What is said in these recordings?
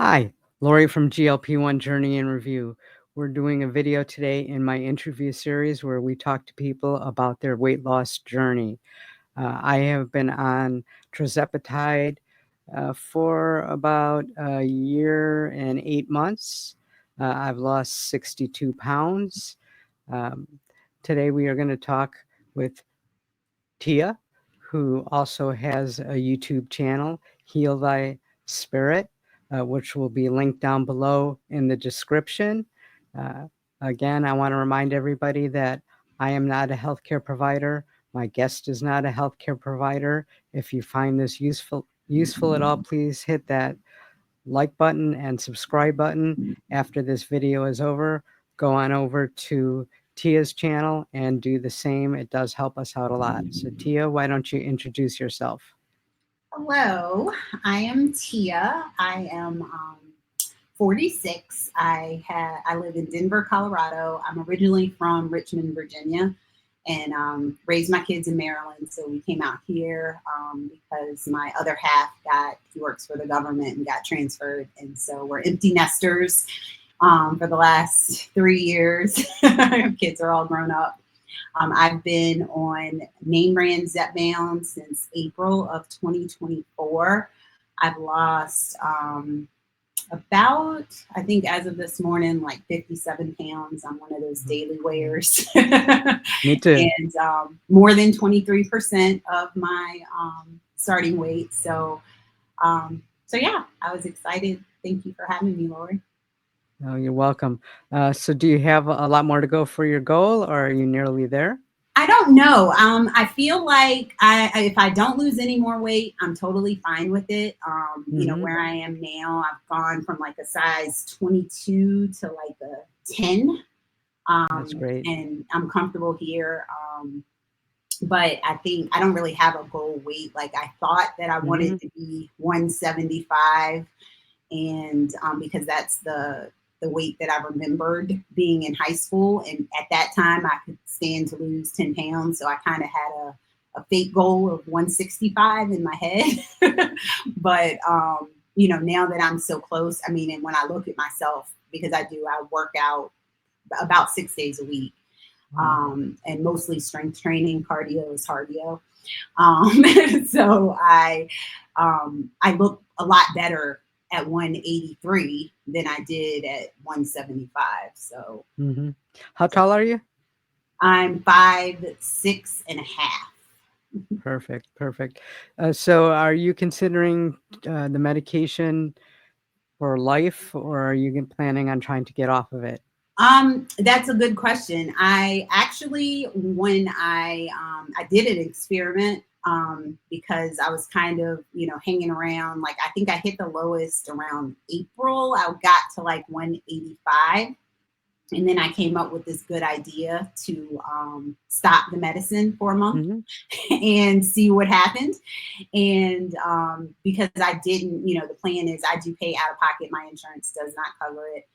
Hi, Lori from GLP-1 Journey in Review. We're doing a video today in my interview series where we talk to people about their weight loss journey. I have been on tirzepatide for about a year and 8 months. I've lost 62 pounds. Um, Today we are going to talk with Tia, who also has a YouTube channel, Heal Thy Spirit, which will be linked down below in the description. Uh, Again, I want to remind everybody that I am not a healthcare provider. My guest is not a healthcare provider. If you find this useful at all, please hit that like button and subscribe button after this video is over. Go on over to Tia's channel and do the same. It does help us out a lot. So Tia, why don't you introduce yourself? Hello, I am Tia. I am 46. I live in Denver, Colorado. I'm originally from Richmond, Virginia, and raised my kids in Maryland. So we came out here because my other half he works for the government and got transferred, and so we're empty nesters for the last 3 years. Kids are all grown up. I've been on name brand Zepbound since April of 2024. I've lost about, I think as of this morning, like 57 pounds. I'm one of those daily weighters. Me too. And more than 23% of my starting weight. So yeah, I was excited. Thank you for having me, Lori. Oh, you're welcome. So do you have a lot more to go for your goal, or are you nearly there? I don't know. I feel like if I don't lose any more weight, I'm totally fine with it. Where I am now, I've gone from like a size 22 to like a 10. That's great. And I'm comfortable here. But I think I don't really have a goal weight. Like I thought that I wanted to be 175, and because that's the weight that I remembered being in high school. And at that time I could stand to lose 10 pounds. So I kind of had a fake goal of 165 in my head. But, now that I'm so close, I mean, and when I look at myself, because I work out about 6 days a week, and mostly strength training. Cardio is cardio. So I look a lot better at 183 than I did at 175. So How tall are you? I'm 5'6.5". Perfect. So are you considering the medication for life, or are you planning on trying to get off of it? That's a good question. I actually, when I did an experiment, because I was kind of, hanging around, like, I think I hit the lowest around April. I got to like 185. And then I came up with this good idea to stop the medicine for a month and see what happened. And because I didn't, the plan is I do pay out of pocket. My insurance does not cover it.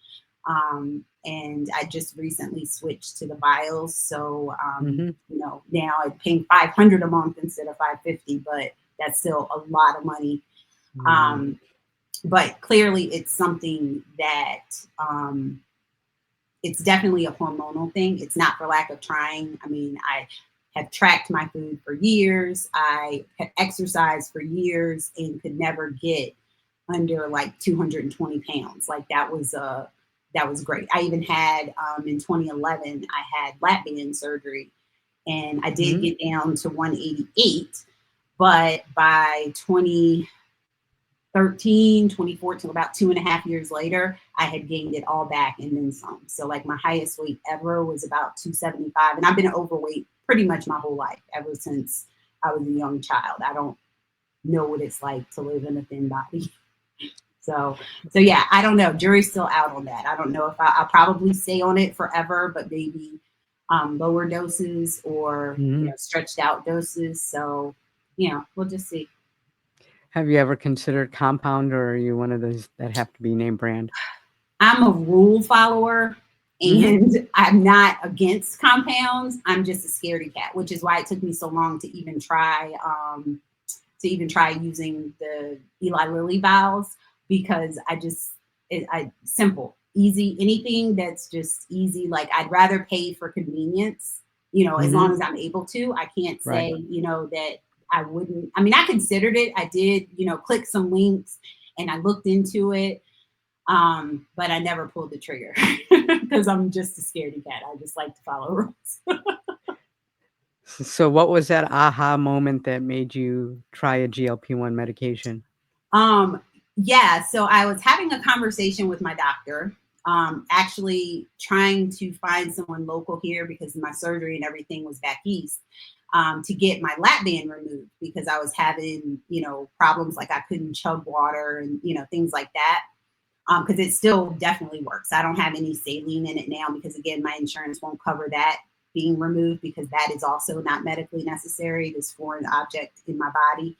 And I just recently switched to the vials. So, now I'm paying $500 a month instead of $550, but that's still a lot of money. But clearly it's something that, it's definitely a hormonal thing. It's not for lack of trying. I mean, I have tracked my food for years. I have exercised for years and could never get under like 220 pounds. Like that was great. I even had, in 2011, I had lap band surgery, and I did get down to 188, but by 2014, about 2.5 years later, I had gained it all back and then some. So like my highest weight ever was about 275. And I've been overweight pretty much my whole life, ever since I was a young child. I don't know what it's like to live in a thin body. So yeah, I don't know. Jury's still out on that. I don't know if I'll probably stay on it forever, but maybe lower doses or stretched out doses. So, we'll just see. Have you ever considered compound, or are you one of those that have to be name brand? I'm a rule follower, and I'm not against compounds. I'm just a scaredy cat, which is why it took me so long to even try using the Eli Lilly vials. because I simple, easy, anything that's just easy. Like I'd rather pay for convenience, as long Mm-hmm. as I'm able to. I can't Right. say, that I wouldn't. I mean, I considered it. I did, click some links and I looked into it. But I never pulled the trigger because I'm just a scaredy cat. I just like to follow rules. So what was that aha moment that made you try a GLP-1 medication? Um, yeah, so I was having a conversation with my doctor, actually trying to find someone local here because my surgery and everything was back east, to get my lap band removed because I was having, problems like I couldn't chug water and, things like that. Because it still definitely works. I don't have any saline in it now because, again, my insurance won't cover that being removed because that is also not medically necessary. This foreign object in my body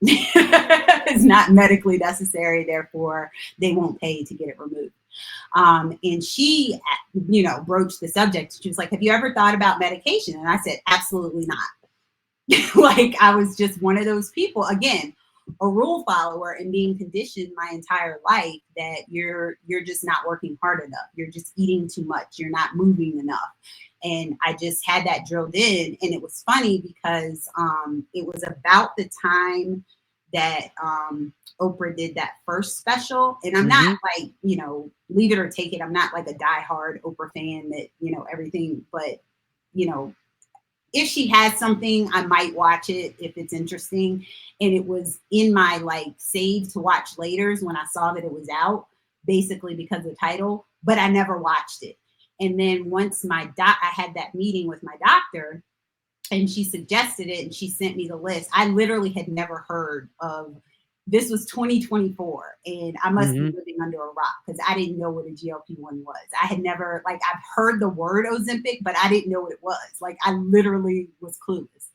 is not medically necessary. Therefore, they won't pay to get it removed. And she, broached the subject. She was like, "Have you ever thought about medication?" And I said, "Absolutely not." Like I was just one of those people. Again, a rule follower and being conditioned my entire life that you're just not working hard enough. You're just eating too much. You're not moving enough. And I just had that drilled in. And it was funny because it was about the time that Oprah did that first special. And I'm not Mm-hmm. like, leave it or take it. I'm not like a diehard Oprah fan that, everything, but, you know, if she has something, I might watch it if it's interesting. And it was in my like save to watch laters when I saw that it was out, basically because of the title, but I never watched it. And then once I had that meeting with my doctor and she suggested it and she sent me the list. I literally had never heard of this. Was 2024 and I must be Mm-hmm. living under a rock because I didn't know what a GLP-1 was. I had never, like, I've heard the word Ozempic, but I didn't know what it was. Like I literally was clueless.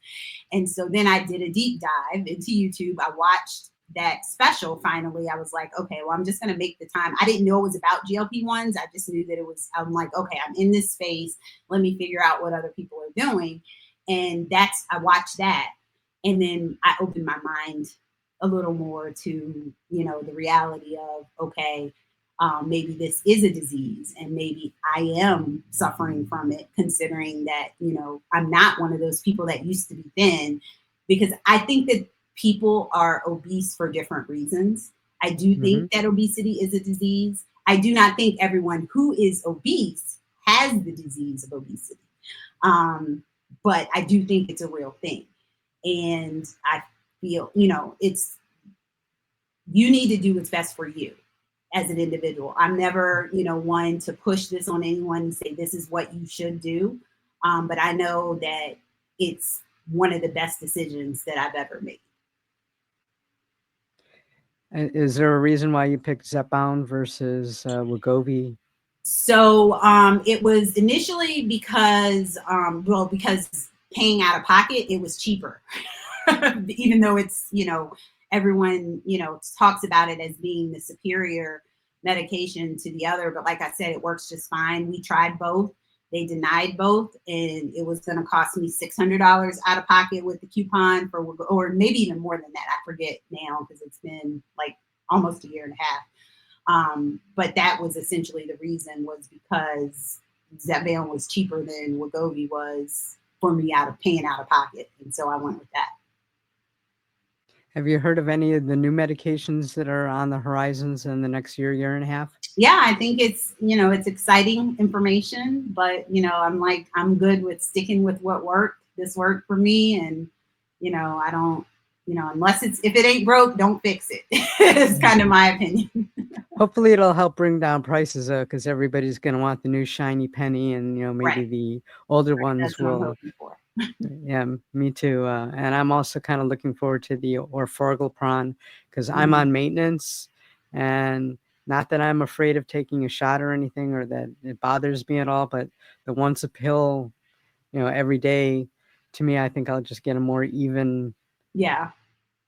And so then I did a deep dive into YouTube. I watched that special. Finally, I was like, okay, well, I'm just going to make the time. I didn't know it was about GLP-1s. I just knew that it was, I'm like, okay, I'm in this space. Let me figure out what other people are doing. And I watched that. And then I opened my mind a little more to, the reality of, okay, maybe this is a disease and maybe I am suffering from it, considering that, I'm not one of those people that used to be thin, because I think that people are obese for different reasons. I do Mm-hmm. think that obesity is a disease. I do not think everyone who is obese has the disease of obesity. But I do think it's a real thing. And I feel, you need to do what's best for you as an individual. I'm never, one to push this on anyone and say this is what you should do. But I know that it's one of the best decisions that I've ever made. Is there a reason why you picked Zepbound versus Wegovy? So it was initially because, because paying out of pocket, it was cheaper. Even though it's, everyone, talks about it as being the superior medication to the other. But like I said, it works just fine. We tried both. They denied both. And it was going to cost me $600 out of pocket with the coupon or maybe even more than that. I forget now because it's been like almost a year and a half. But that was essentially the reason, was because Zepbound was cheaper than Wegovy was for me paying out of pocket. And so I went with that. Have you heard of any of the new medications that are on the horizons in the next year and a half? Yeah, I think it's exciting information, but I'm good with sticking with what worked. This worked for me, and I don't, unless if it ain't broke, don't fix it. It's kind of my opinion. Hopefully it'll help bring down prices though, because everybody's going to want the new shiny penny, and maybe Right. the older Right. ones That's what I'm will. hoping for. Yeah, me too. And I'm also kind of looking forward to the orforglipron because I'm Mhm. on maintenance, and not that I'm afraid of taking a shot or anything or that it bothers me at all, but the once a pill, every day, to me, I think I'll just get a more even Yeah.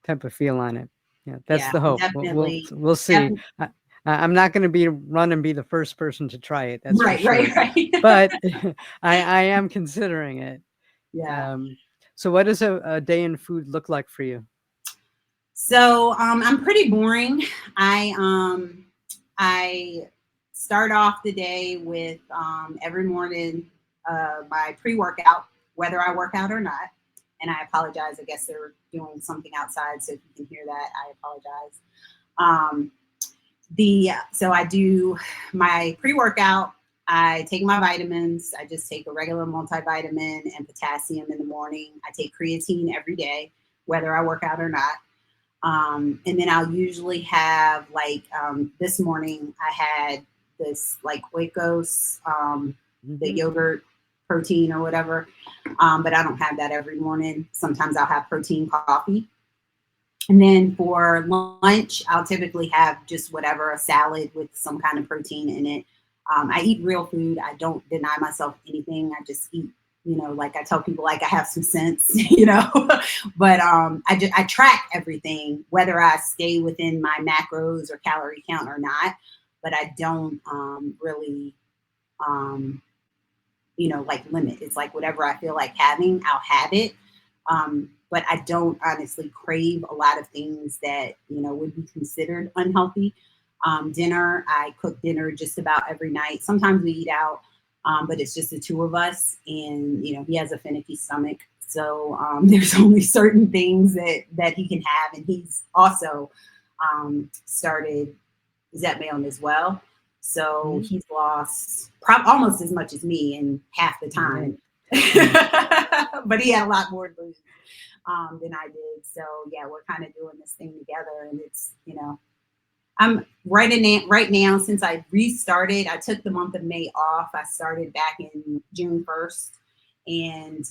type of feel on it. Yeah, that's Yeah. the hope. Definitely. We'll see. Definitely. I'm not going to be the first person to try it. That's for Right. Right. sure. Right. But I am considering it. Yeah. Um, so what does a day in food look like for you? So I'm pretty boring. I start off the day with every morning my pre-workout, whether I work out or not. And I apologize. I guess they're doing something outside, so if you can hear that, I apologize. Um, so I do my pre-workout. I take my vitamins. I just take a regular multivitamin and potassium in the morning. I take creatine every day, whether I work out or not. And then I'll usually have like this morning I had this like Oikos, the yogurt protein or whatever. But I don't have that every morning. Sometimes I'll have protein coffee. And then for lunch, I'll typically have just whatever, a salad with some kind of protein in it. I eat real food. I don't deny myself anything. I just eat, like I tell people, like I have some sense, but I track everything, whether I stay within my macros or calorie count or not, but I don't really, like limit. It's like whatever I feel like having, I'll have it. But I don't honestly crave a lot of things that, would be considered unhealthy. Dinner, I cook dinner just about every night. Sometimes we eat out, but it's just the two of us. And, he has a finicky stomach. So there's only certain things that he can have. And he's also started Zepbound as well. So he's lost almost as much as me in half the time. But he had a lot more to lose than I did. So yeah, we're kind of doing this thing together, and it's I'm right now since I restarted. I took the month of May off. I started back in June 1st, and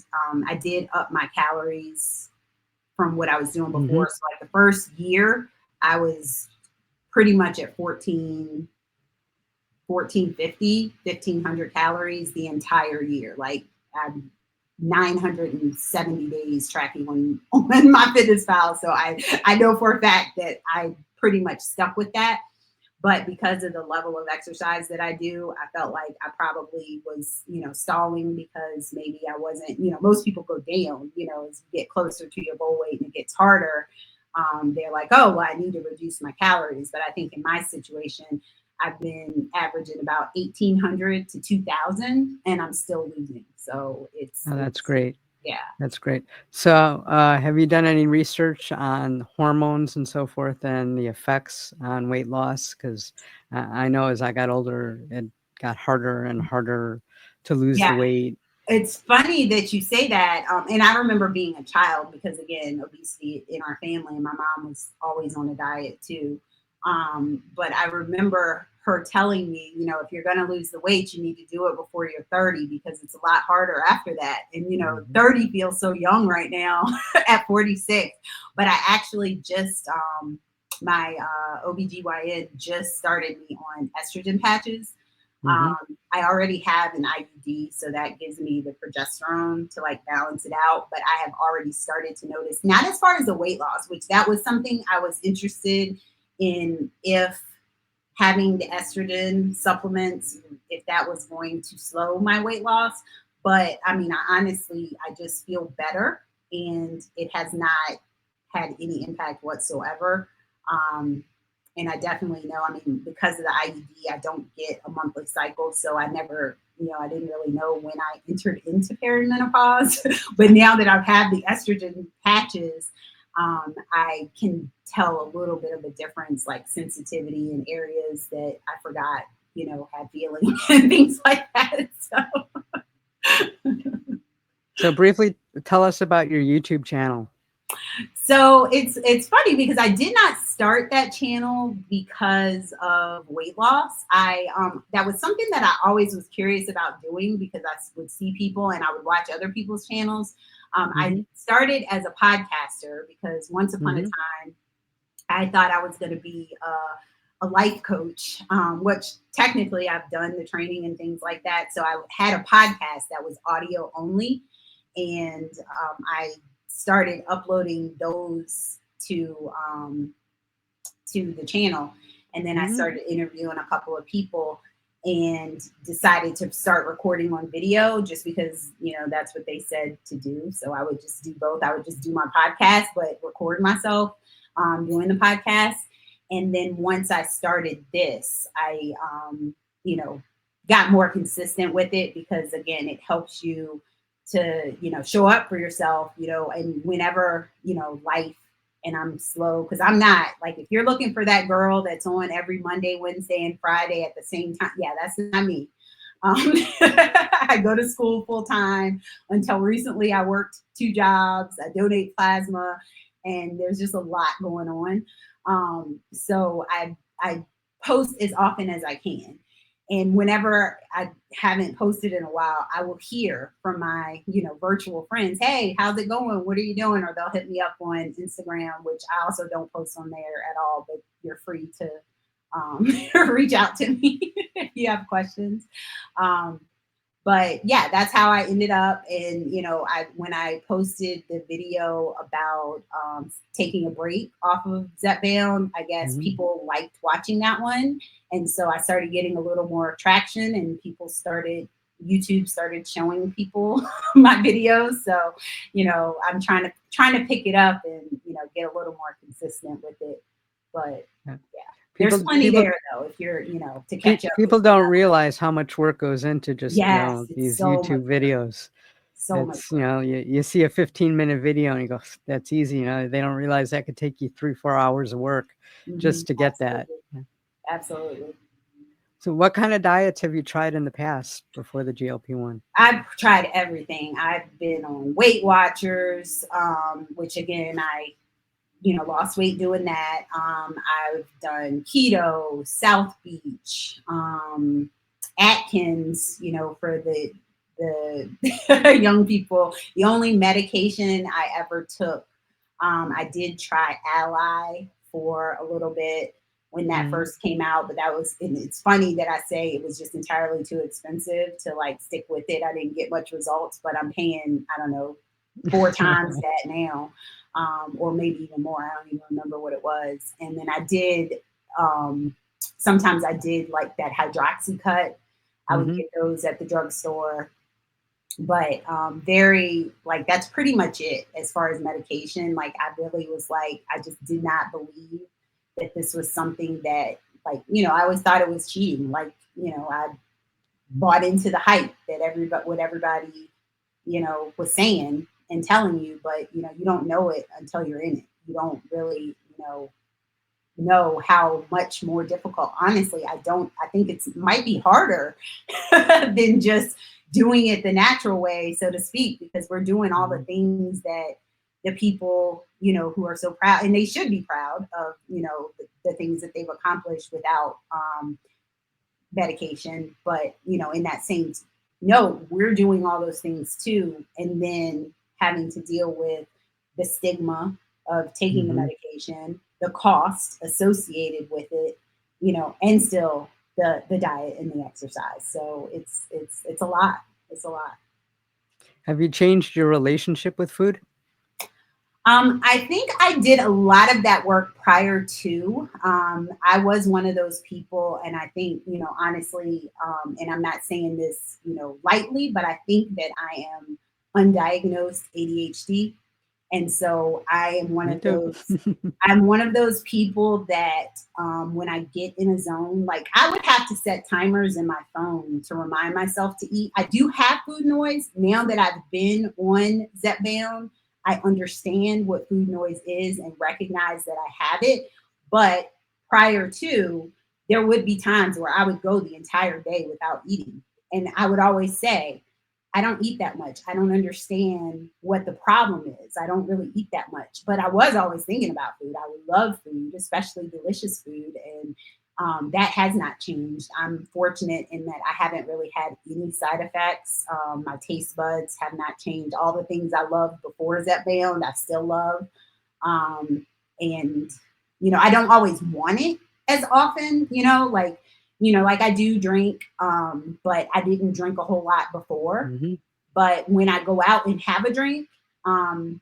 I did up my calories from what I was doing before. So like the first year, I was pretty much at 1450, 1500 calories the entire year. Like I'm 970 days tracking on my fitness pal. So I know for a fact that I pretty much stuck with that. But because of the level of exercise that I do, I felt like I probably was, stalling because maybe I wasn't, most people go down, as you get closer to your goal weight and it gets harder. They're like, oh, well, I need to reduce my calories. But I think in my situation, I've been averaging about 1,800 to 2,000, and I'm still losing. So that's great. Yeah. That's great. So have you done any research on hormones and so forth and the effects on weight loss? Because I know as I got older, it got harder and harder to lose the weight. It's funny that you say that. And I remember being a child because, again, obesity in our family, and my mom was always on a diet too. But I remember her telling me, if you're going to lose the weight, you need to do it before you're 30 because it's a lot harder after that. And, 30 feels so young right now at 46. But I actually just, my OBGYN just started me on estrogen patches. I already have an IUD, so that gives me the progesterone to like balance it out. But I have already started to notice, not as far as the weight loss, which that was something I was interested in, if having the estrogen supplements, if that was going to slow my weight loss. But I mean, I just feel better, and it has not had any impact whatsoever. And I definitely know, because of the IUD, I don't get a monthly cycle. So I never, I didn't really know when I entered into perimenopause. But now that I've had the estrogen patches, I can tell a little bit of a difference, like sensitivity in areas that I forgot, had feeling and things like that. So briefly tell us about your YouTube channel. So it's funny because I did not start that channel because of weight loss. That was something that I always was curious about doing because I would see people and I would watch other people's channels. I started as a podcaster because once upon a time, I thought I was going to be a life coach, which technically I've done the training and things like that. So I had a podcast that was audio only, and I started uploading those to the channel. And then I started interviewing a couple of people and decided to start recording on video just because, that's what they said to do. So I would just do both. I would just do my podcast, but record myself doing the podcast. And then once I started this, I, you know, got more consistent with it because again, it helps you to, show up for yourself, and whenever, life and I'm slow because I'm not like if you're looking for that girl that's on every Monday, Wednesday, and Friday at the same time, yeah, that's not me. Um, I go to school full time. Until recently, I worked 2 jobs. I donate plasma, and there's just a lot going on. So I post as often as I can. And whenever I haven't posted in a while, I will hear from my, virtual friends, hey, how's it going? What are you doing? Or they'll hit me up on Instagram, which I also don't post on there at all, but you're free to reach out to me if you have questions. Um, but yeah, that's how I ended up. And I when I posted the video about taking a break off of Zepbound, I guess Mhm. people liked watching that one, and so I started getting a little more traction, and YouTube started showing people my videos. So I'm trying to pick it up and get a little more consistent with it. But Yeah. yeah, there's People plenty people there though if you're to catch up with people me. don't realize how much work goes into just, Yes, it's these so much YouTube work. videos. So much It's, work. you see a 15-minute video and you go, "That's easy," they don't realize that could take you 3, 4 hours of work Mhm, just to get that. absolutely, Yeah. absolutely. So what kinda diets have you tried in the past before the GLP-1? I've tried everything. I've been on Weight Watchers, which again, I, lost weight doing that. I've done keto, South Beach, Atkins, for the young people. The only medication I ever took, I did try Ally for a little bit when that Mhm. first came out, but and it's funny that I say it was just entirely too expensive to like stick with it. I didn't get much results, but I'm paying, I don't know, 4 times that now, or maybe even more. I don't even remember what it was. And then um, sometimes I did like that hydroxy cut. I would Mhm. get those at the drugstore, but very like that's pretty much it as far as medication. Like I really was like I just did not believe that this was something that like I always thought it was cheating. Like I bought into the hype that everybody what everybody was saying and telling you, but you don't know it until you're in it. You don't really know how much more difficult. Honestly, I think it's might be harder than just doing it the natural way, so to speak, because we're doing all the Mhm. things that the people, who are so proud, and they should be proud of, the things that they've accomplished without medication. But, in that same note, we're doing all those things too. And then having to deal with the stigma of taking the Mhm. medication, the cost associated with it, and still the diet and the exercise. So it's a lot. It's a lot. Have you changed your relationship with food? I think I did a lot of that work prior to. I was one of those people, and I think, honestly, and I'm not saying this, lightly, but I think that I am undiagnosed ADHD. And so Me too. I'm one of those people that when I get in a zone, like I would have to set timers in my phone to remind myself to eat. I do have food noise now that I've been on Zepbound. I understand what food noise is and recognize that I have it. But prior to, there would be times where I would go the entire day without eating. And I would always say, I don't eat that much. I don't understand what the problem is. I don't really eat that much. But I was always thinking about food. I love food, especially delicious food. And that has not changed. I'm fortunate in that I haven't really had any side effects. My taste buds have not changed. All the things I loved before Zepbound, I still love. Um, and, I don't always want it as often, like I do drink, but I didn't drink a whole lot before. Mhm. But when I go out and have a drink, um,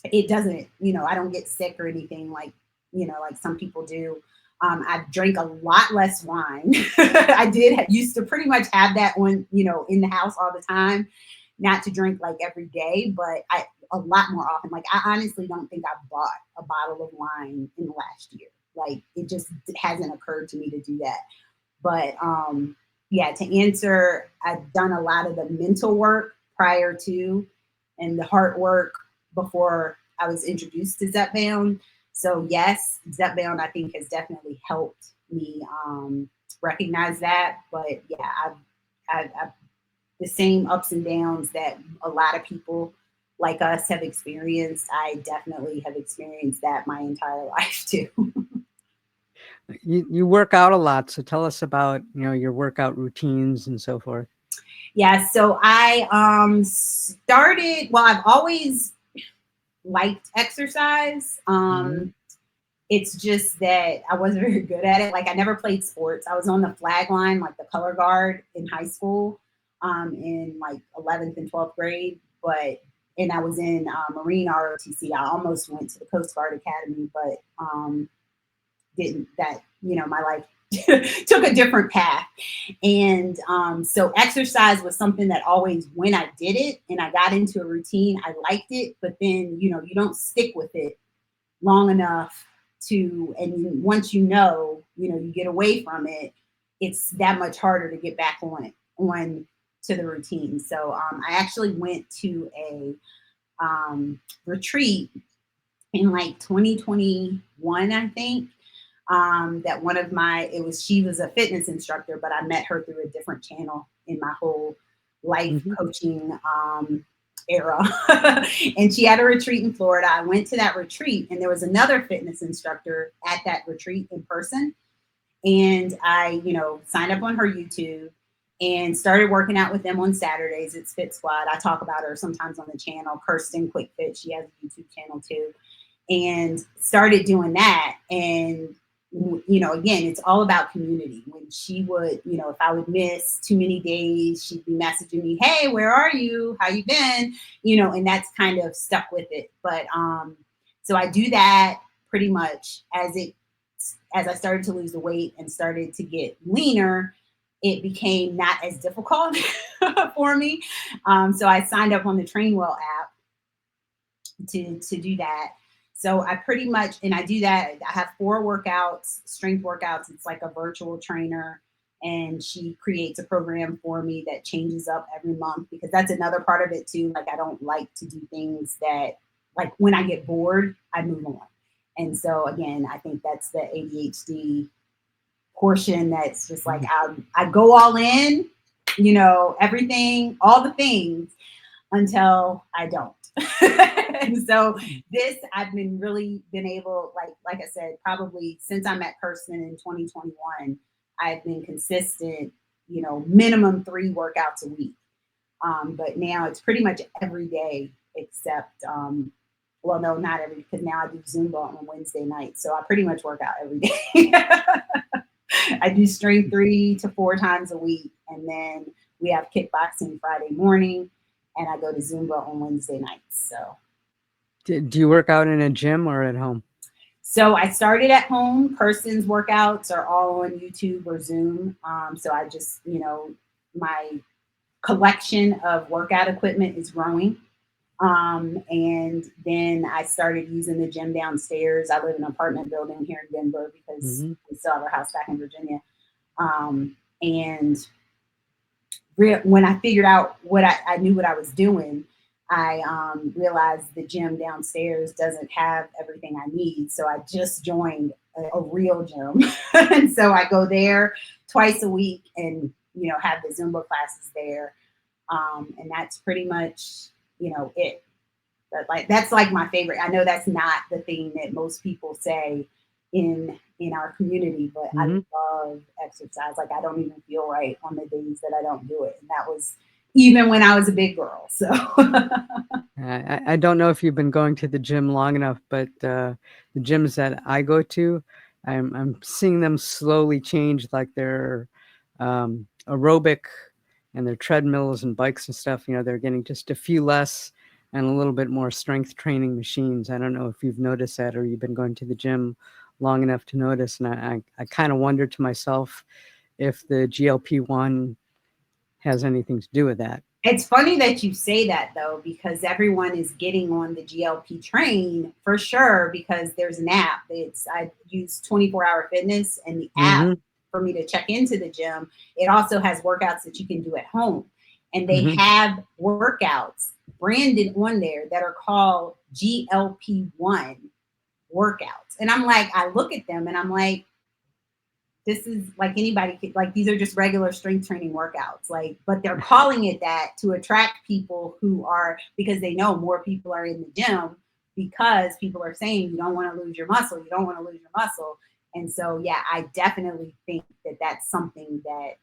it doesn't, I don't get sick or anything like some people do. I drink a lot less wine. Used to pretty much have that on, in the house all the time. Not to drink like every day, but a lot more often. Like I honestly don't think I bought a bottle of wine in the last year. Like it just hasn't occurred to me to do that. But yeah, to answer, I've done a lot of the mental work prior to and the heart work before I was introduced to Zepbound. So yes, Zepbound I think has definitely helped me recognize that. But yeah, I've the same ups and downs that a lot of people like us have experienced. I definitely have experienced that my entire life too. You work out a lot, so tell us about, your workout routines and so forth. Yeah, so I started, well, I've always liked exercise. Mhm. It's just that I wasn't very good at it. Like I never played sports. I was on the flag line, like the color guard in high school, in like 11th and 12th grade. But and I was in Marine ROTC. I almost went to the Coast Guard Academy, but didn't. That my life took a different path. And so exercise was something that always, when I did it and I got into a routine, I liked it. But then you don't stick with it long enough to, and once you get away from it, it's that much harder to get back on to the routine. So I actually went to a retreat in like 2021, I think. That one of my it was she was a fitness instructor, but I met her through a different channel in my whole life Mhm. coaching era. And she had a retreat in Florida. I went to that retreat, and there was another fitness instructor at that retreat in person. And I, signed up on her YouTube and started working out with them on Saturdays. It's Fit Squad. I talk about her sometimes on the channel. Kirsten Quick Fit. She has a YouTube channel too, and started doing that. And again, it's all about community. When she would, if I would miss too many days, she'd be messaging me, "Hey, where are you? How you been?" And that's kind of stuck with it. But so I do that pretty much as I started to lose the weight and started to get leaner. It became not as difficult for me. So I signed up on the Trainwell app to do that. So I pretty much, and I do that. I have 4 workouts, strength workouts. It's like a virtual trainer, and she creates a program for me that changes up every month, because that's another part of it too. Like I don't like to do things that, like when I get bored, I move on. And so again, I think that's the ADHD portion. That's just like Mhm. I go all in, everything, all the things until I don't. And so this I've been able, like I said, probably since I met Kirsten in 2021, I've been consistent, minimum 3 workouts a week. But now it's pretty much every day except well, no, not every, because now I do Zumba on Wednesday night. So I pretty much work out every day. I do strength 3 to 4 times a week, and then we have kickboxing Friday morning, and I go to Zumba on Wednesday nights. Do you work out in a gym or at home? So I started at home. Kirsten's workouts are all on YouTube or Zoom. So I just, my collection of workout equipment is growing. And then I started using the gym downstairs. I live in an apartment building here in Denver because Mhm. we still have our house back in Virginia. And when I figured out what I knew what I was doing, I realized the gym downstairs doesn't have everything I need. So I just joined a real gym. And so I go there twice a week and, have the Zumba classes there. And that's pretty much, it. But like that's like my favorite. I know that's not the thing that most people say in our community, but I Mhm. love exercise. Like I don't even feel right on the days that I don't do it. And that was even when I was a big girl. So I don't know if you've been going to the gym long enough, but the gyms that I go to, I'm seeing them slowly change, like their aerobic and their treadmills and bikes and stuff. They're getting just a few less and a little bit more strength training machines. I don't know if you've noticed that, or you've been going to the gym long enough to notice. And I kind of wonder to myself if the GLP-1 has anything to do with that. It's funny that you say that though, because everyone is getting on the GLP train for sure. Because there's an app. I use 24-hour fitness, and the app Mhm, for me to check into the gym. It also has workouts that you can do at home, and they mhm, have workouts branded on there that are called GLP-1 workouts. And I'm like, I look at them and I'm like, this is like anybody like these are just regular strength training workouts, like, but they're calling it that to attract people who are, because they know more people are in the gym, because people are saying you don't want to lose your muscle, you don't want to lose your muscle. And so yeah, I definitely think that that's something that,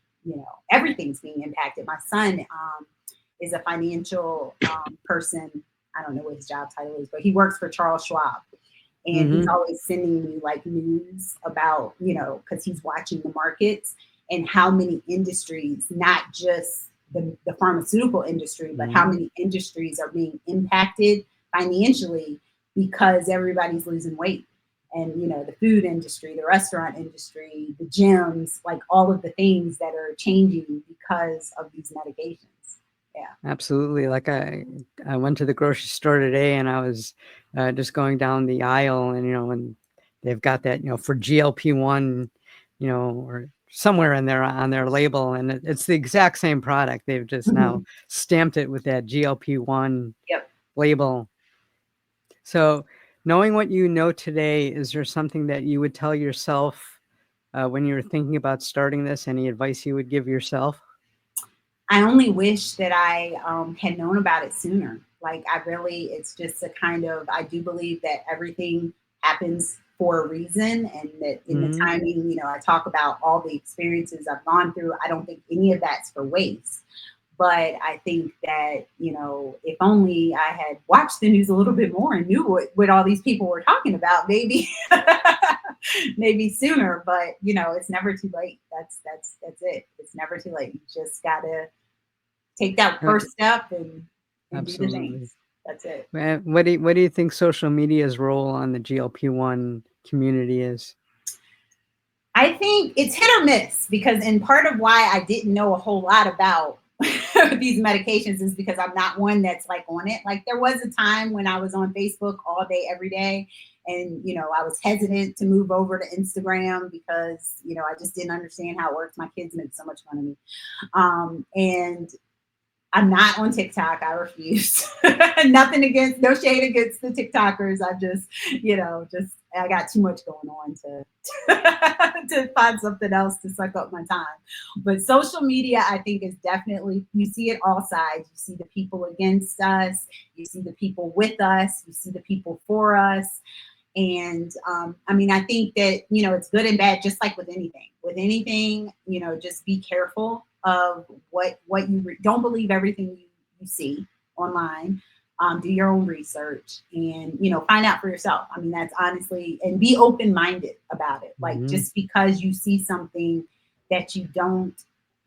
everything's being impacted. My son is a financial person. I don't know what his job title is, but he works for Charles Schwab, and he's mhm, always sending me like news about, because he's watching the markets and how many industries, not just the pharmaceutical industry, but how mhm. many industries are being impacted financially because everybody's losing weight. And the food industry, the restaurant industry, the gyms, like all of the things that are changing because of these medications. Yeah. Absolutely, like, I went to the grocery store today, and I was, just going down the aisle, and, and they've got that, for GLP-1, or somewhere in there on their label, and it's the exact same product. They've just now Mhm. stamped it with that GLP-1 Yep. label. So, knowing what you know today, is there something that you would tell yourself, when you were thinking about starting this? Any advice you would give yourself? I only wish that I had known about it sooner. Like, it's just a kind of, I do believe that everything happens for a reason, and that in the Mhm, timing, I talk about all the experiences I've gone through. I don't think any of that's for waste. But I think that, if only I had watched the news a little bit more and knew what all these people were talking about, maybe, maybe sooner. But, it's never too late. That's it. It's never too late. You just gotta take that uh, first step and do the absolutely. things. That's it. What do you think social media's role on the GLP-1 community is? I think it's hit or miss, because, and part of why I didn't know a whole lot about these medications is because I'm not one that's like on it. Like, there was a time when I was on Facebook all day, every day. And, I was hesitant to move over to Instagram because, I just didn't understand how it works. My kids made so much fun of me. And I'm not on TikTok. I refuse. Nothing against, no shade against the TikTokers. I just, I got too much going on to to find something else to suck up my time. But social media, I think, is definitely, you see it all sides. You see the people against us. You see the people with us. You see the people for us. And I mean, I think that, it's good and bad, just like with anything. With anything, just be careful of what don't believe everything you see online. Do your own research, and find out for yourself. I mean, that's honestly, and be open minded about it. Like, Mhm. just because you see something that you don't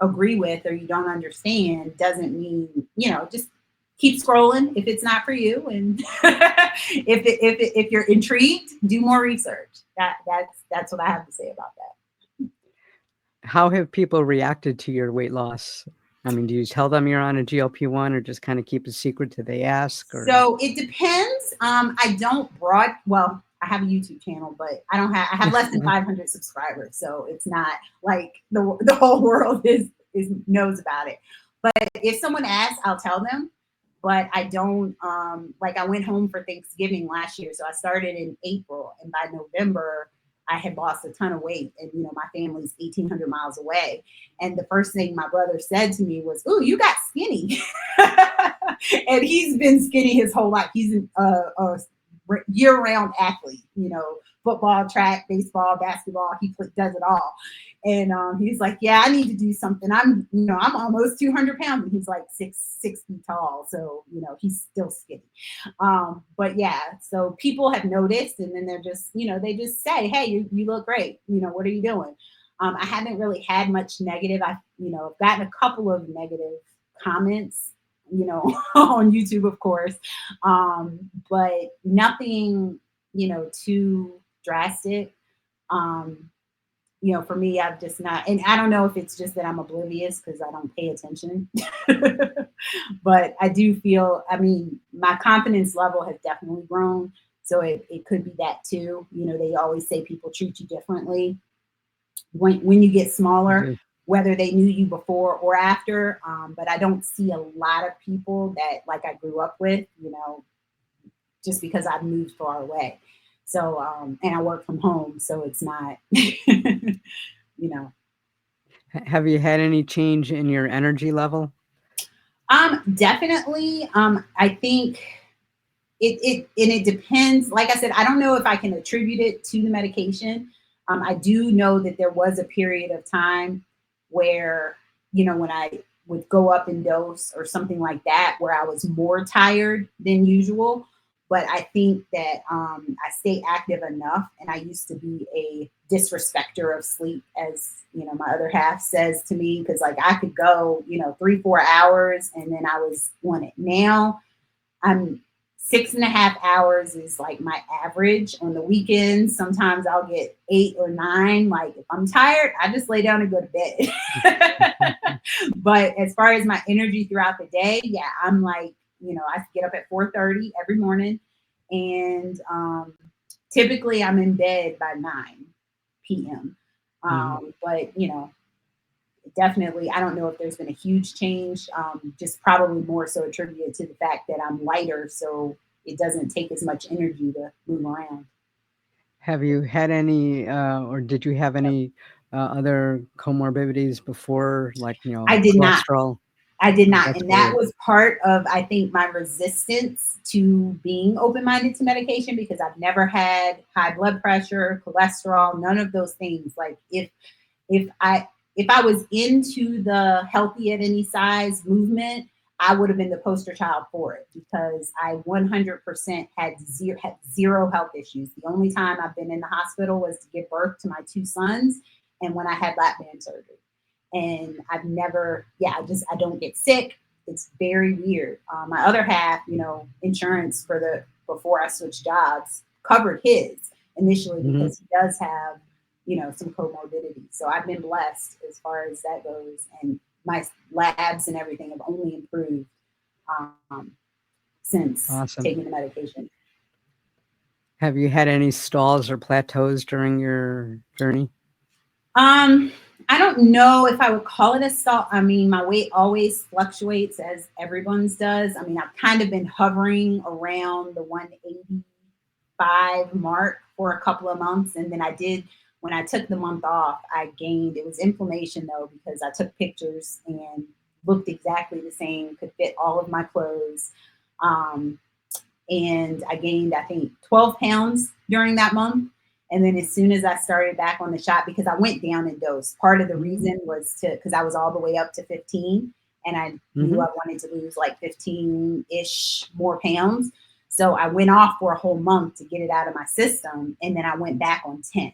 agree with or you don't understand doesn't mean, just keep scrolling if it's not for you. And if you're intrigued, do more research. That's what I have to say about that. How have people reacted to your weight loss? I mean, do you tell them you're on a GLP-1 or just kinda keep a secret till they ask, or So it depends. I don't broad well, I have a YouTube channel, but I have less than 500 subscribers, so it's not like the whole world is knows about it. But if someone asks, I'll tell them. But I don't, like, I went home for Thanksgiving last year, so I started in April, and by November I had lost a ton of weight, and my family's 1,800 miles away. And the first thing my brother said to me was, "Ooh, you got skinny." And he's been skinny his whole life. He's a year-round athlete, football, track, baseball, basketball. He does it all. And he's like, "Yeah, I need to do something. I'm almost 200 pounds." And he's like 6 feet tall. So, he's still skinny. But yeah, so people have noticed, and then they're just, they just say, "Hey, you look great. What are you doing?" I haven't really had much negative. I've gotten a couple of negative comments, on YouTube, of course, but nothing, too drastic. Um, for me, I've just not, and I don't know if it's just that I'm oblivious because I don't pay attention, but I do feel, I mean, my confidence level has definitely grown. So it could be that too. They always say people treat you differently when you get You smaller, do. whether they knew you before or after. But I don't see a lot of people that like I grew up with, just because I've moved far away. So, and I work from home, so it's not, know. Have you had any change in your energy level? Definitely. I think it depends. Like I said, I don't know if I can attribute it to the medication. I do know that there was a period of time where, when I would go up in dose or something like that, where I was more tired than usual. But I think that I stay active enough, and I used to be a disrespecter of sleep, as my other half says to me, because like I could go, 3, 4 hours, and then I was on it. Now I'm 6.5 hours is like my average on the weekends. Sometimes I'll get 8 or 9. Like if I'm tired, I just lay down and go to bed. But as far as my energy throughout the day, yeah, I'm like, I get up at 4:30 every morning, and typically I'm in bed by 9 p.m. Mhm. But definitely, I don't know if there's been a huge change. Just probably more so attributed to the fact that I'm lighter, so it doesn't take as much energy to move around. Have you had any, or did you have any other comorbidities before, like, I did not. cholesterol? I did not. That's And that great. was part of, I think, my resistance to being open minded to medication, because I've never had high blood pressure, cholesterol, none of those things. Like if I if I was into the healthy at any size movement, I would have been the poster child for it, because I 100% had zero health issues. The only time I've been in the hospital was to give birth to my 2 sons, and when I had lap band surgery. And I've never, yeah, I don't get sick. It's very weird. My other half, insurance for the before I switched jobs covered his initially, Mhm. because he does have, some comorbidity. So I've been blessed as far as that goes, and my labs and everything have only improved um, since Awesome. taking the medication. Have you had any stalls or plateaus during your journey? Um, I don't know if I would call it a stall. I mean, my weight always fluctuates as everyone's does. I mean, I've kind of been hovering around the 185 mark for a couple of months. And then when I took the month off, I gained, it was inflammation though, because I took pictures and looked exactly the same, could fit all of my clothes. Um, and I gained, I think, 12 pounds during that month. And then as soon as I started back on the shot, because I went down in dose, part of the Mhm. reason was because I was all the way up to 15, and I knew Mhm. I wanted to lose like 15 ish more pounds. So I went off for a whole month to get it out of my system. And then I went back on 10,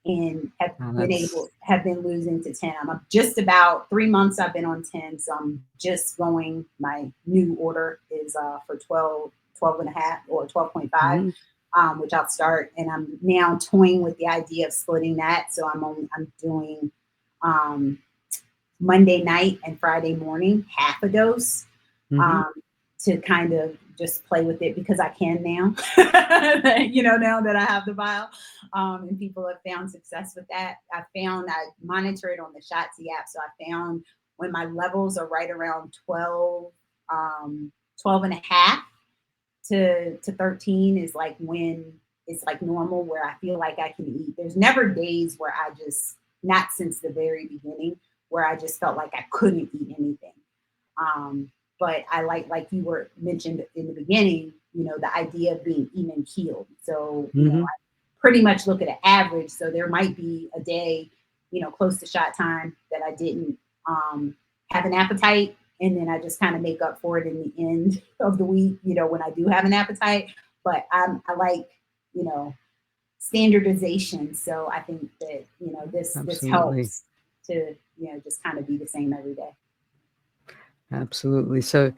and Oh, that's have been losing to 10. I'm just about 3 months I've been on 10. So I'm just going, my new order is for 12 and a half or 12.5, mhm. which I'll start. And I'm now toying with the idea of splitting that. So I'm doing um, Monday night and Friday morning, half a dose, Mhm. um, to kind of just play with it, because I can now, now that I have the vial, and people have found success with that. I monitor it on the Shotzi app. So I found when my levels are right around 12, 12 and a half to 13 is like when it's like normal, where I feel like I can eat. There's never days where not since the very beginning, where I just felt like I couldn't eat anything. Um, but I like you were mentioned in the beginning, the idea of being even keeled. So, Mhm. I pretty much look at an average. So there might be a day, close to shot time, that I didn't have an appetite. And then I just kind of make up for it in the end of the week, when I do have an appetite. But I like, you know, standardization. So I think that, this Absolutely. helps to, just kind of be the same every day. Absolutely. So,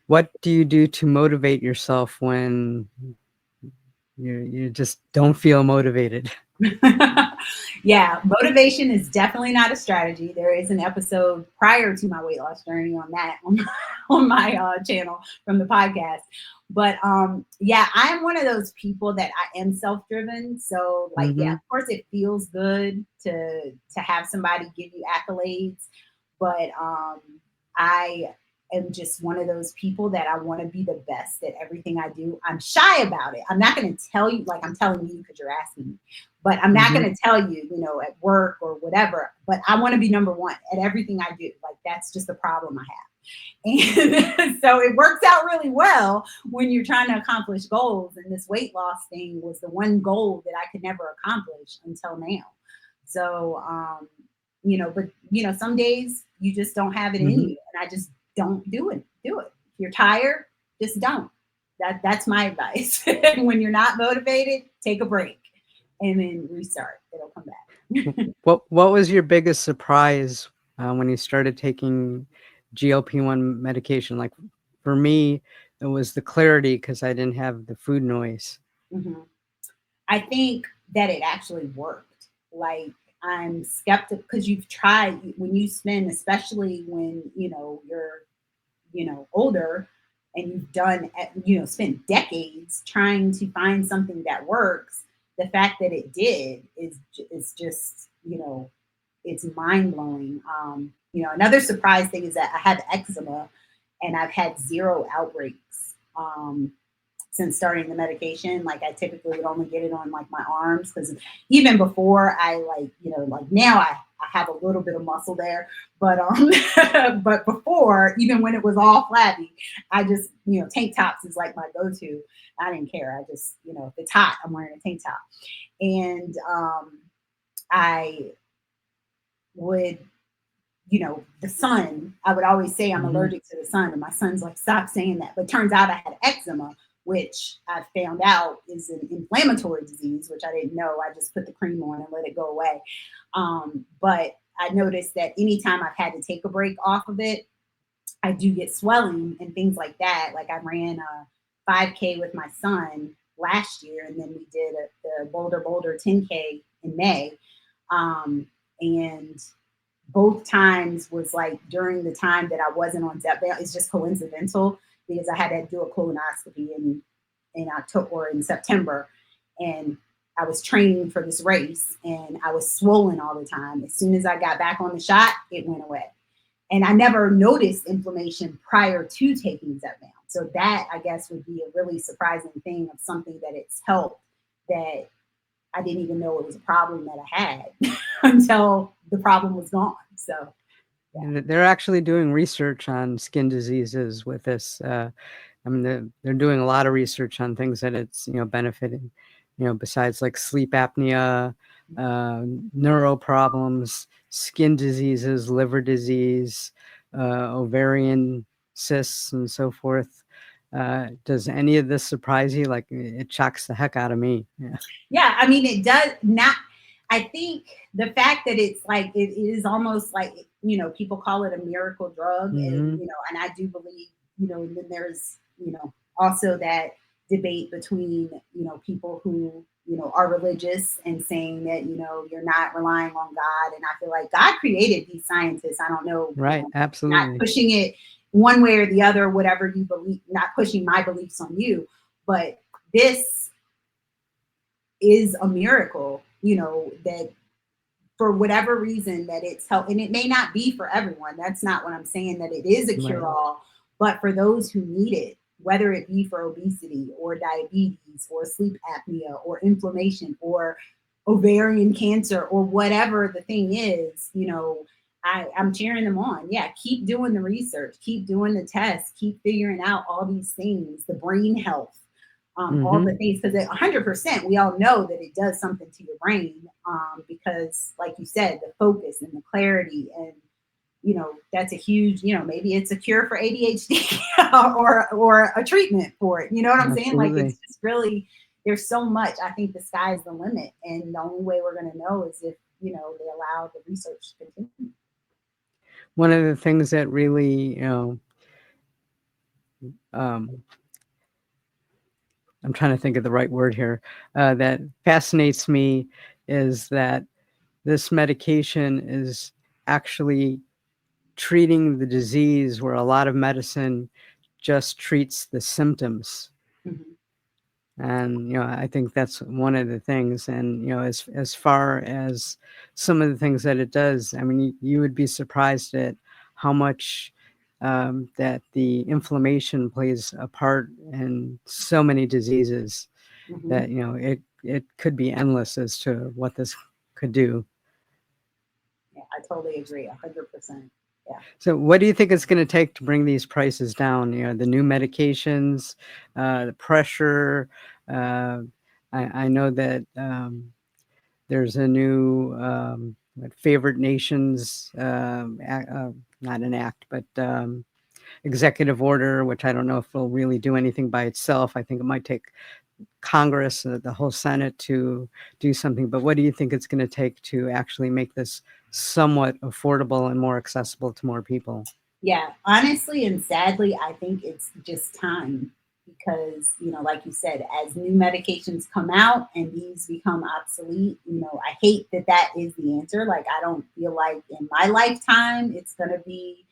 what do you do to motivate yourself when you just don't feel motivated? Yeah, motivation is definitely not a strategy. There is an episode prior to my weight loss journey on that on my channel from the podcast. But yeah, I am one of those people that I am self-driven. So like, yeah, Mhm. of course it feels good to have somebody give you accolades, but I am just one of those people that I want to be the best at everything I do. I'm shy about it. I'm not going to tell you like I'm telling you because you're asking me, but I'm not Mhm. going to tell you, at work or whatever. But I want to be number one at everything I do. Like that's just the problem I have. And so it works out really well when you're trying to accomplish goals. And this weight loss thing was the one goal that I could never accomplish until now. So, but some days you just don't have it in Mhm. you, and I just don't do it. Do it. If you're tired, just don't. That's my advice. When you're not motivated, take a break and then restart. It'll come back. What was your biggest surprise, when you started taking GLP-1 medication? Like, for me, it was the clarity because I didn't have the food noise. Mhm. I think that it actually worked. Like I'm skeptical because you've tried when you spend, especially when you're older and you've done spent decades trying to find something that works. The fact that it did is just it's mind blowing. Another surprise thing is that I have eczema and I've had zero outbreaks. Since starting the medication. Like I typically would only get it on like my arms because even before I like now I have a little bit of muscle there, but but before, even when it was all flabby, I just tank tops is like my go-to. I didn't care. I just if it's hot, I'm wearing a tank top, and I would the sun, I would always say I'm Mhm. allergic to the sun. And my son's like, stop saying that. But turns out I had eczema, which I found out is an inflammatory disease, which I didn't know. I just put the cream on and let it go away. But I noticed that anytime I've had to take a break off of it, I do get swelling and things like that. Like I ran a 5K with my son last year, and then we did the Boulder 10K in May. And both times was like during the time that I wasn't on Zepbound. It's just coincidental because I had to do a colonoscopy in October or in September, and I was training for this race, and I was swollen all the time. As soon as I got back on the shot, it went away, and I never noticed inflammation prior to taking Zepbound. So that I guess would be a really surprising thing of something that it's helped that I didn't even know it was a problem that I had until the problem was gone. So yeah. And they're actually doing research on skin diseases with this. I mean, they're doing a lot of research on things that it's benefiting. Besides like sleep apnea, neuro problems, skin diseases, liver disease, ovarian cysts, and so forth. Does any of this surprise you? Like, it shocks the heck out of me. Yeah. Yeah, I mean, it does not. I think the fact that it's like it is almost like people call it a miracle drug, and Hmm. and I do believe and then there's also that debate between people who are religious and saying that you're not relying on God, and I feel like God created these scientists. I don't know, Right. not Absolutely. pushing it one way or the other, whatever you believe, not pushing my beliefs on you, but this is a miracle, that for whatever reason that it's help, and it may not be for everyone. That's not what I'm saying, that it is a Right. cure all, but for those who need it, whether it be for obesity or diabetes or sleep apnea or inflammation or ovarian cancer or whatever the thing is, I'm cheering them on. Yeah, keep doing the research, keep doing the tests, keep figuring out all these things, the brain health, all Hmm. the things, because 100% we all know that it does something to your brain, because like you said, the focus and the clarity, and that's a huge, maybe it's a cure for ADHD or a treatment for it. You know what I'm saying? Like it's Absolutely. just really, there's so much. I think the sky's the limit, and the only way we're going to know is if they allow the research to continue. One of the things that really, um, I'm trying to think of the right word here, that fascinates me is that this medication is actually treating the disease where a lot of medicine just treats the symptoms. Mhm. And I think that's one of the things. And as far as some of the things that it does, I mean, you would be surprised at how much that the inflammation plays a part in so many diseases, that Mhm. it could be endless as to what this could do. Yeah, I totally agree, 100%. Yeah. So what do you think it's going to take to bring these prices down? The new medications, the pressure. Uh, I know that there's a new favorite nations, not an act, but executive order, which I don't know if will really do anything by itself. I think it might take Congress, the whole Senate, to do something. But what do you think it's going to take to actually make this somewhat affordable and more accessible to more people? Yeah, honestly and sadly, I think it's just time because, like you said, as new medications come out and these become obsolete, I hate that that is the answer. Like, I don't feel like in my lifetime it's going to be,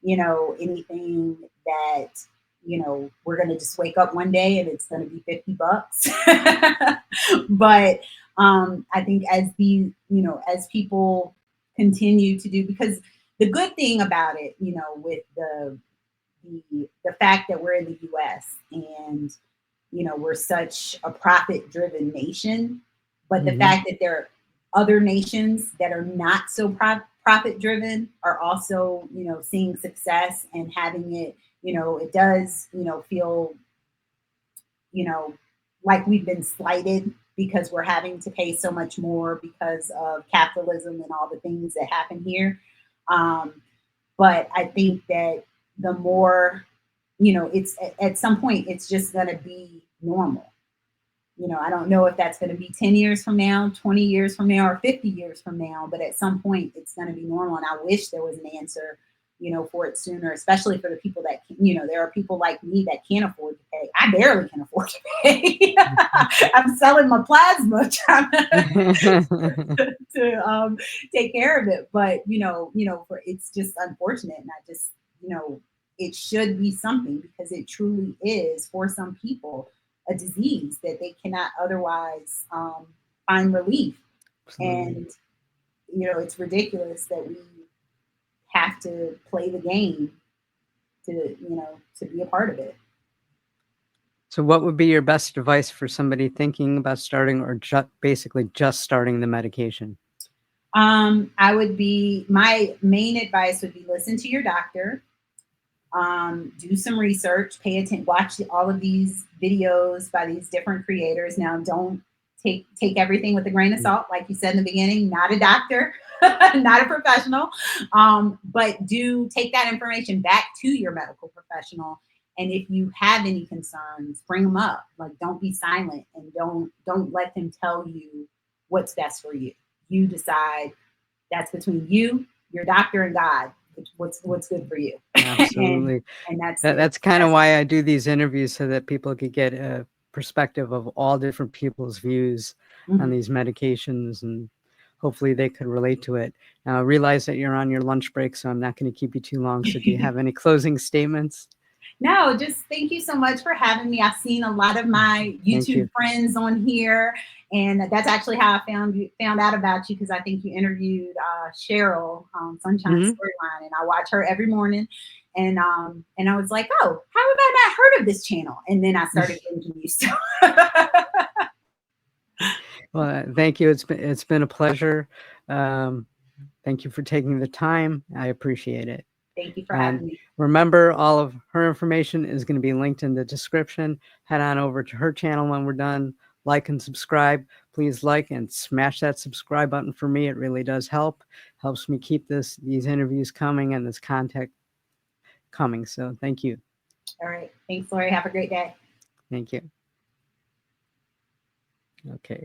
anything that, we're going to just wake up one day and it's going to be $50. But I think as people continue to do, because the good thing about it, with the fact that we're in the U.S. and we're such a profit-driven nation, but the Hmm. fact that there are other nations that are not so profit-driven are also seeing success and having it. It does feel you know like we've been slighted because we're having to pay so much more because of capitalism and all the things that happen here. Um, but I think that the more, it's at some point, it's just going to be normal. I don't know if that's going to be 10 years from now, 20 years from now, or 50 years from now, but at some point it's going to be normal. And I wish there was an answer, for it sooner, especially for the people that, there are people like me that can't afford to pay. I barely can afford to pay. I'm selling my plasma trying to take care of it. But, for it's just unfortunate. And I just, it should be something because it truly is for some people a disease that they cannot otherwise find relief. Absolutely. And it's ridiculous that we have to play the game to be a part of it. So what would be your best advice for somebody thinking about starting or basically just starting the medication? I would be my main advice would be listen to your doctor, do some research, pay attention, watch all of these videos by these different creators. Now, don't take everything with a grain of salt, like you said in the beginning. Not a doctor, not a professional, but do take that information back to your medical professional. And if you have any concerns, bring them up. Like, don't be silent and don't let them tell you what's best for you. You decide. That's between you, your doctor, and God. What's good for you. and Absolutely. and That's kind of why I do these interviews, so that people could get a perspective of all different people's views on Mhm. these medications, and hopefully they could relate to it. Now, I realize that you're on your lunch break, so I'm not going to keep you too long. So do you have any closing statements? No, just thank you so much for having me. I've seen a lot of my Thank YouTube you. friends on here, and that's actually how I found out about you because I think you interviewed Cheryl, Sunshine Hmm. Storyline, and I watch her every morning. And I was like, oh, how have I not heard of this channel? And then I started binging you. So Well, thank you. It's been a pleasure. Um, Thank you for taking the time. I appreciate it. thank you for And having me. remember, all of her information is going to be linked in the description. Head on over to her channel when we're done. Like and subscribe. Please like and smash that subscribe button for me. It really does help. Helps me keep these interviews coming and this content coming. So thank you. All right. Thanks, Lori. Have a great day. Thank you. Okay.